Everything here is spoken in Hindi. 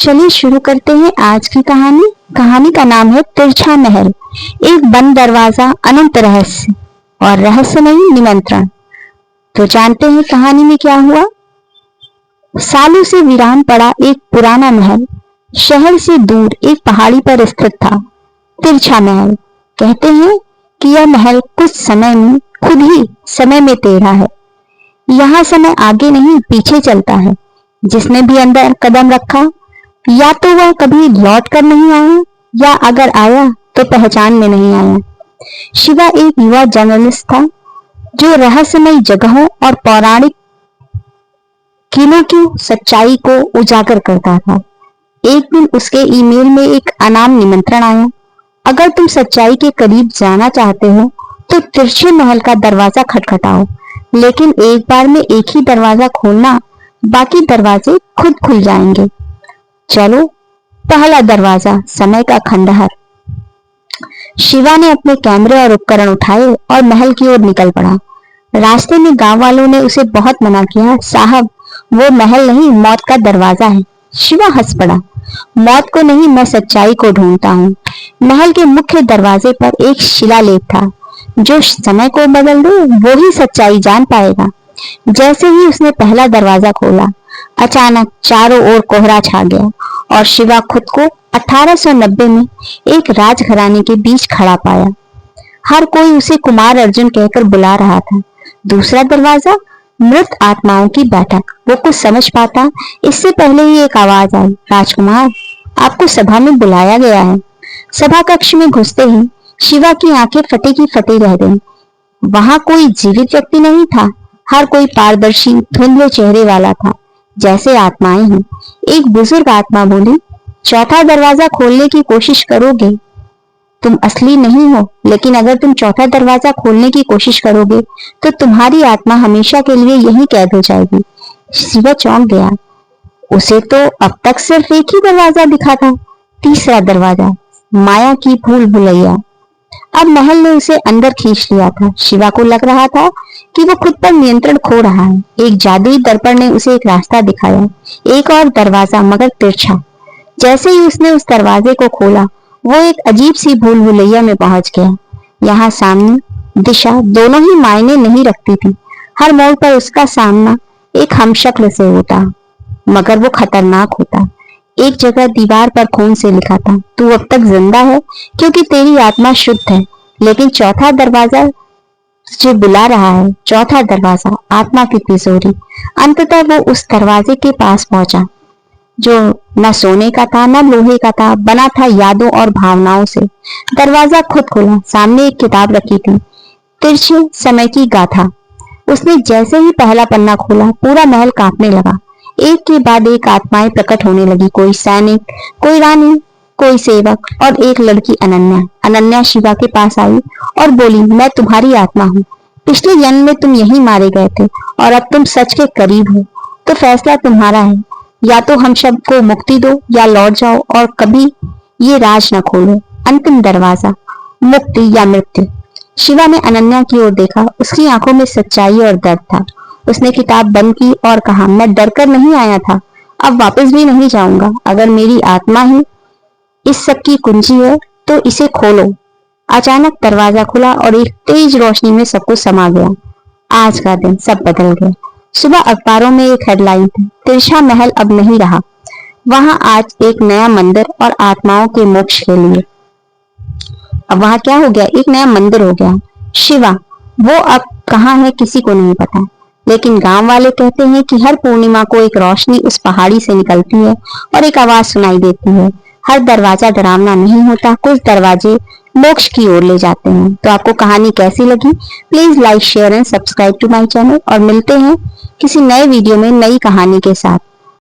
चलिए शुरू करते हैं आज की कहानी। कहानी का नाम है तिरछा महल, एक बंद दरवाजा, अनंत रहस्य और रहस्यमयी निमंत्रण। तो जानते हैं कहानी में क्या हुआ। सालों से वीरान पड़ा एक पुराना महल शहर से दूर एक पहाड़ी पर स्थित था। तिरछा महल। कहते हैं कि यह महल कुछ समय में खुद ही समय में टेढ़ा है। यहाँ समय आगे नहीं पीछे चलता है। जिसने भी अंदर कदम रखा या तो वह कभी लौट कर नहीं आया या अगर आया तो पहचान में नहीं आया। शिवा एक युवा जर्नलिस्ट था जो रहस्यमय जगहों और पौराणिक किलों की सच्चाई को उजागर करता था। एक दिन उसके ईमेल में एक अनाम निमंत्रण आया। अगर तुम सच्चाई के करीब जाना चाहते हो तो तिरछे महल का दरवाजा खटखटाओ, लेकिन एक बार में एक ही दरवाजा खोलना, बाकी दरवाजे खुद खुल जाएंगे। चलो। पहला दरवाजा, समय का खंडहर। शिवा ने अपने कैमरे और उपकरण उठाए और महल की ओर निकल पड़ा। रास्ते में गांव वालों ने उसे बहुत मना किया। साहब, वो महल नहीं, मौत का दरवाजा है। शिवा हंस पड़ा। मौत को नहीं, मैं सच्चाई को ढूंढता हूँ। महल के मुख्य दरवाजे पर एक शिलालेख था, जो समय को बदल दे वो ही सच्चाई जान पाएगा। जैसे ही उसने पहला दरवाजा खोला, अचानक चारों ओर कोहरा छा गया और शिवा खुद को 1890 में एक राजघराने के बीच खड़ा पाया। हर कोई उसे कुमार अर्जुन कहकर बुला रहा था। दूसरा दरवाजा, मृत आत्माओं की बैठक। वो कुछ समझ पाता इससे पहले ही एक आवाज आई, राजकुमार, आपको सभा में बुलाया गया है। सभा कक्ष में घुसते ही शिवा की आंखें फटी की फटी रह गईं। वहां कोई जीवित व्यक्ति नहीं था। हर कोई पारदर्शी धुंधले चेहरे वाला था, जैसे आत्माएं हैं। एक बुजुर्ग आत्मा बोली, चौथा दरवाजा खोलने की कोशिश करोगे? तुम असली नहीं हो, लेकिन अगर तुम चौथा दरवाजा खोलने की कोशिश करोगे तो तुम्हारी आत्मा हमेशा के लिए यहीं कैद हो जाएगी। शिवा चौंक गया। उसे तो अब तक सिर्फ एक ही दरवाजा दिखा था। तीसरा दरवाजा, माया की भूल भुलैया। अब महल ने उसे अंदर खींच लिया था। शिवा को लग रहा था कि वो खुद पर नियंत्रण खो रहा है। एक जादुई दर्पण ने उसे एक रास्ता दिखाया, एक और दरवाजा, मगर तिरछा। जैसे ही उसने उस दरवाजे को खोला, वो एक अजीब सी भूल भुलैया में पहुंच गया। यहाँ सामने दिशा दोनों ही मायने नहीं रखती थी। हर मोड़ पर उसका सामना एक हमशक्ल से होता, मगर वो खतरनाक होता। एक जगह दीवार पर खून से लिखा था, तू अब तक जिंदा है क्योंकि तेरी आत्मा शुद्ध है। लेकिन चौथा दरवाजा जो बुला रहा है, चौथा दरवाजा, आत्मा की तिजोरी। अंततः वो उस दरवाजे के पास पहुंचा, जो न सोने का था न लोहे का था, बना था यादों और भावनाओं से। दरवाजा खुद खुला। सामने एक किताब रखी थी, तिरछे समय की गाथा। उसने जैसे ही पहला पन्ना खोला, पूरा महल कांपने लगा। एक के बाद एक आत्माएं प्रकट होने लगी। कोई सैनिक, कोई रानी, कोई सेवक और एक लड़की अनन्या। अनन्या शिवा के पास आई और बोली, मैं तुम्हारी आत्मा हूँ। पिछले जन्म में तुम यहीं मारे गए थे और अब तुम सच के करीब हो। तो फैसला तुम्हारा है, या तो हम सबको मुक्ति दो या लौट जाओ और कभी ये राज न खोलो। अंतिम दरवाजा, मुक्ति या मृत्यु। शिवा ने अनन्या की ओर देखा। उसकी आंखों में सच्चाई और दर्द था। उसने किताब बंद की और कहा, मैं डरकर नहीं आया था, अब वापस भी नहीं जाऊंगा। अगर मेरी आत्मा ही इस सब की कुंजी है तो इसे खोलो। अचानक दरवाजा खुला और एक तेज रोशनी में सब कुछ समा गया। आज का दिन सब बदल गया। सुबह अखबारों में एक हेडलाइन थी, तिरछा महल अब नहीं रहा। वहां आज एक नया मंदिर और आत्माओं के मोक्ष के लिए। अब वहां क्या हो गया? एक नया मंदिर हो गया। शिवा, वो अब कहाँ है किसी को नहीं पता, लेकिन गांव वाले कहते हैं कि हर पूर्णिमा को एक रोशनी उस पहाड़ी से निकलती है और एक आवाज सुनाई देती है। हर दरवाजा डरावना नहीं होता, कुछ दरवाजे मोक्ष की ओर ले जाते हैं। तो आपको कहानी कैसी लगी? Please like, share and subscribe to my channel और मिलते हैं किसी नए वीडियो में नई कहानी के साथ।